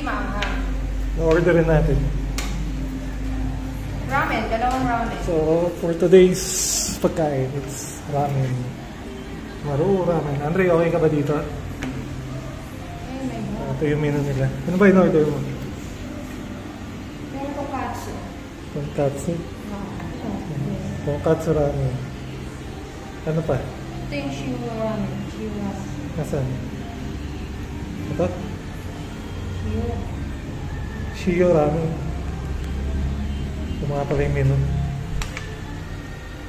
hindi maanghang. Na-orderin natin. Ramen, dalawang ramen. So, for today's pagkain, it's ramen. Maru ramen. Andre, okay ka ba dito? Ito yung menu nila. Ano ba in-order mo? Meron tonkatsu. Tonkatsu? Tonkatsu ramen. Ano pa? Ito yung shiwa ramen. Shiwa. Nasaan? Ito? Shiwa. Shiyo ramen. Ito mga pala yung menu.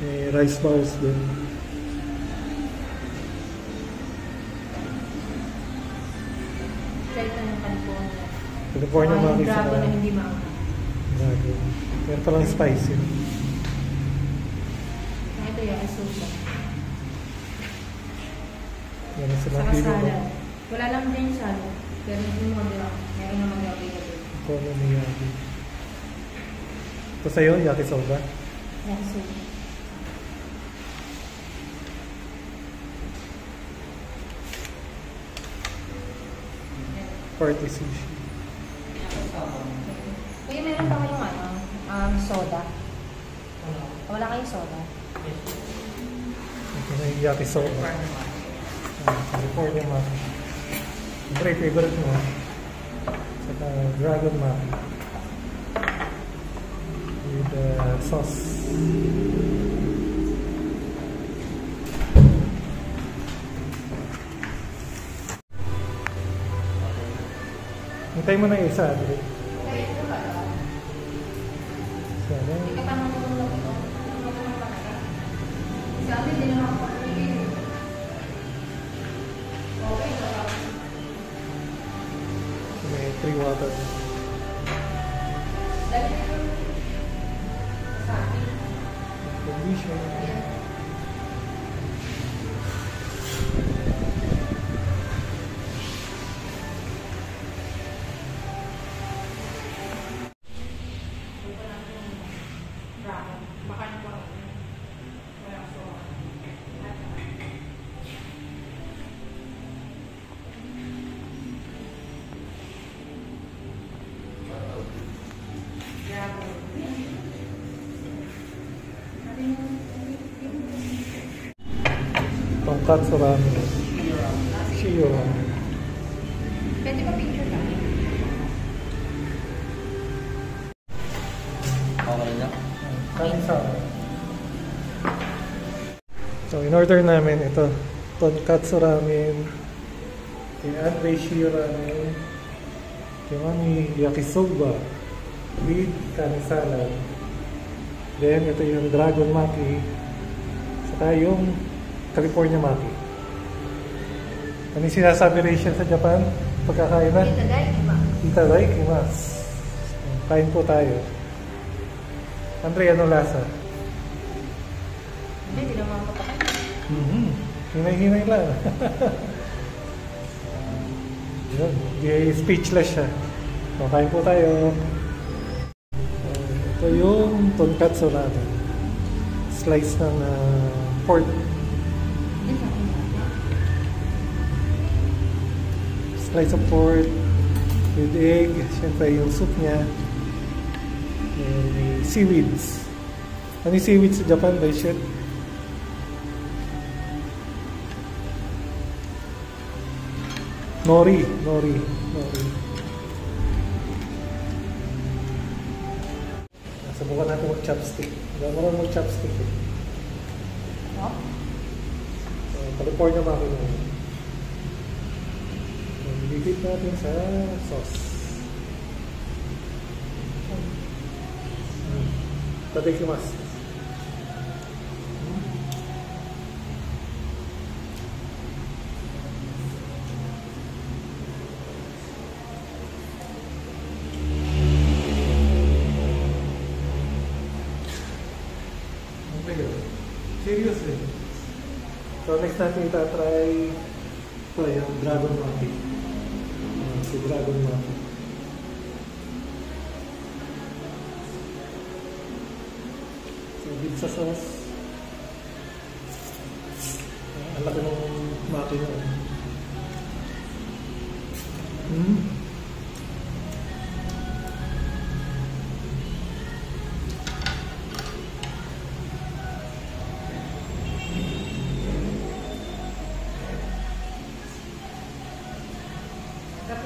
May rice balls din. Ito yung California. California mga isa dragon na hindi maanghang. Dragon. Meron palang spicy. Ito yung asusa. Meron sila Saka dito. salad. Wala lang din yung salad. Pero yung mga meron naman yung available. Okonomiyaki. Ito sa'yo, yakisoba. Yakisoba. Party sushi. Kuya, meron pa kayong soda? Wala kayong soda? Ito na yung yakisoba. California maki. Siyempre, favorite mo. Saka dragon maki. With sauce. Hintay mo na yung isa. Okay, ito ba? Sana. Hindi ka pa nangulong ito. Sa atin, hindi naman ako pagpili. Okay, ito ba? May 3 water. Dali ito. Sa atin. Condition. Tonkatsu ramen. Shiyo ramen. Pwede ba picture ka? Okay lang. Kanin-sama. So, in-order namin ito. Tonkatsu ramen. Kay Andre Shiyo ramen. Kay Mami yakisoba. With kanin salad. Then, ito yung dragon maki. Saka yung California maki. Ano yung sinasabi Rachel sa Japan? Pagkakain na? Itadakimasu. Kain po tayo. Andre, ano lasa? Hindi naman ako pa. Hinay-hinay lang. Yun, speechless siya. So, kain po tayo. Ito yung tonkatsu ramen. Slice ng pork. Slice of pork with egg. Siyempre yung soup niya. And may seaweeds. Ano yung seaweeds sa Japan, Rachel? Nori. Subukan natin mag-chopstick. Marunong mag-chopstick eh. No? So, California maki na. Bibit natin sa sauce. Itadakimasu. Seriously. So next natin itatry ito yung dragon maki. Si dragon maki. So dito sa sauce. Ang laki ng maki na.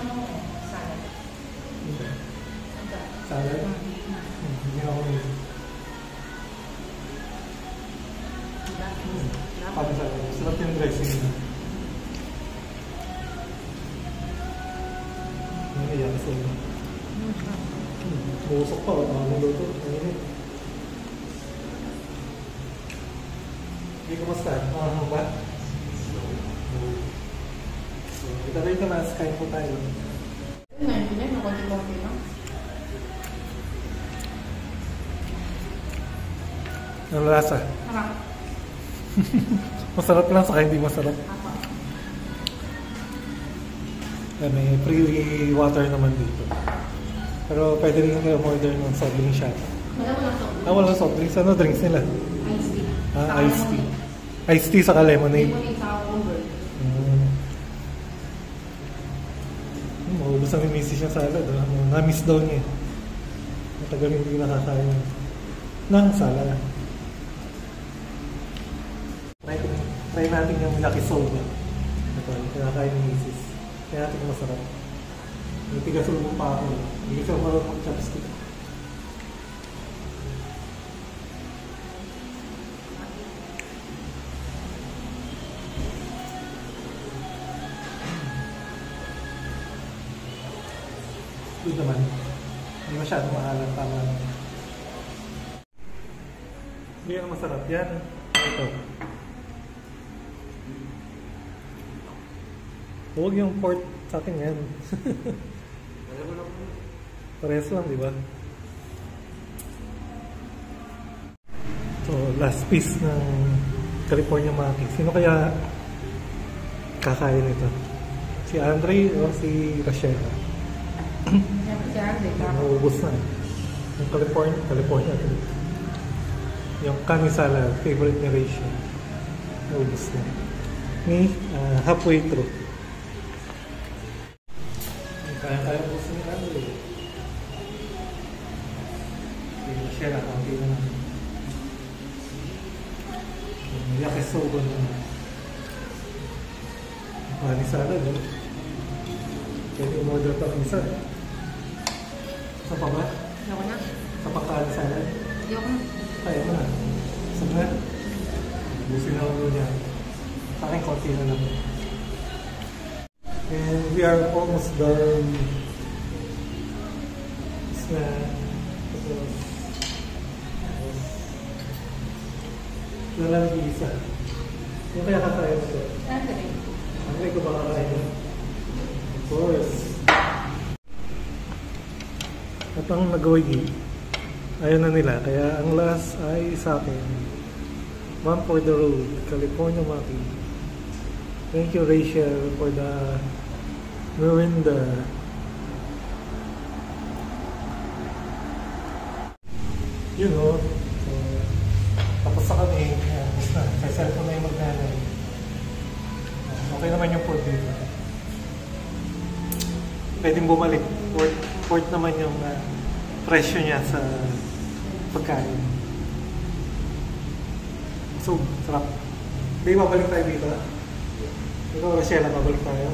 Salad. Hindi. Ito. Salad? Hindi ako may... Diba? Paano salad? Sarap yung dressing na. Ano yan? Busok pa. Maluto. Mainit. Hindi ko basta. Ano ba? So, itaray ka na. Kain po tayo. Hindi na, nakonti-konti lang. Ang lasa. Harap. Masarap lang saka hindi masarap. Ako. May free water naman dito. Pero pwede rin kayo order ng soft drink shop. Wala mo lang soft. Walang soft drinks. Ano drinks nila? Iced tea. Iced tea. Iced tea saka lemonade. Lemonade sa over. Maubos ang misis niya salad. Na-miss daw niya. Matagal hindi nakakain ng salad. Try natin yung yakisoba. Ito, kinakain ni misis. Kaya natin masarap. May tigasulong pa ako. Hindi kasi ako marunong mag-chopstick. Good naman. Hindi masyadong maalam. Tama naman. Hindi yan masarap. Yan. Ito. Huwag yung pork sa akin yan. Parehas lang, di ba? So, last piece ng California Maki. Sino kaya kakain ito? Si Andre o si Rachel? Siyempre si Andre. Naubos na. Yung California. Yung Kamisala, favorite ni Rachel. Naubos na. Me, halfway through. Kaya po sa nila Andre. Si Rachel, kaunti na naman. Yakisoba naman. Kamisala, no? Pwede umorder pa ng isa. Sa pa ba? Ayoko na. Sa pagkalisala? Ayoko na. Kaya mo na. Sabi na. Busin na ako niya. Sa akin, konti na lang. And we are almost done. Is na. Lalang isa. Yung kaya kakain mo ito? Andre. Andre ko ba kakain mo? Of course. At ang nag-oigi, ayaw na nila. Kaya ang last ay sa akin. One for the road, California Maki. Thank you, Rachel, for the merinda. Yun o. So, tapos na kami. Tapos na. Sa cellphone na yung magnanay. Okay naman yung food dito. Pwedeng bumalik. Worth naman yung presyo niya sa pagkain. So, sarap. Hindi, babalik tayo dito. Ikaw, Rachel, babalik tayo.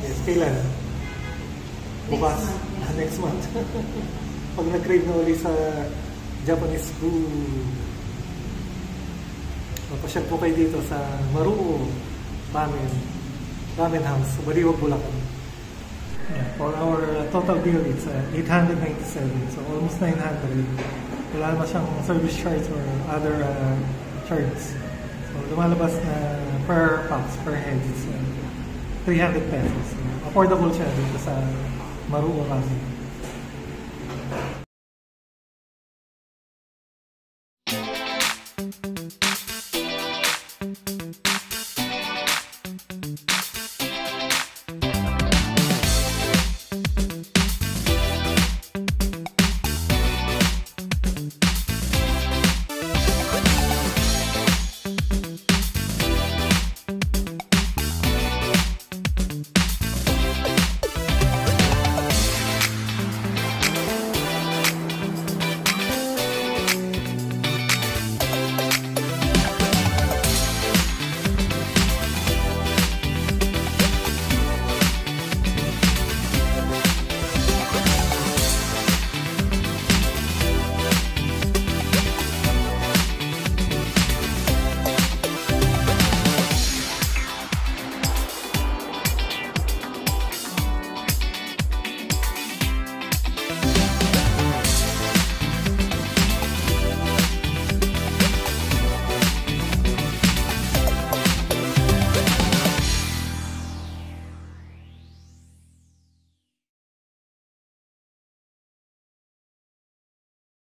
Yes, kailan? Bukas. Next month. Pag nag-crave na uli sa Japanese food. Mapasyal po kayo dito sa Maruo Ramen House, Baliwag, Bulacan. Yeah, for our total bill, it's 897. So almost 900. Wala na siyang service charge or other charges. So lumalabas na per pax, per head, is 300 pesos. So, affordable siya dito sa Maruo Ramen.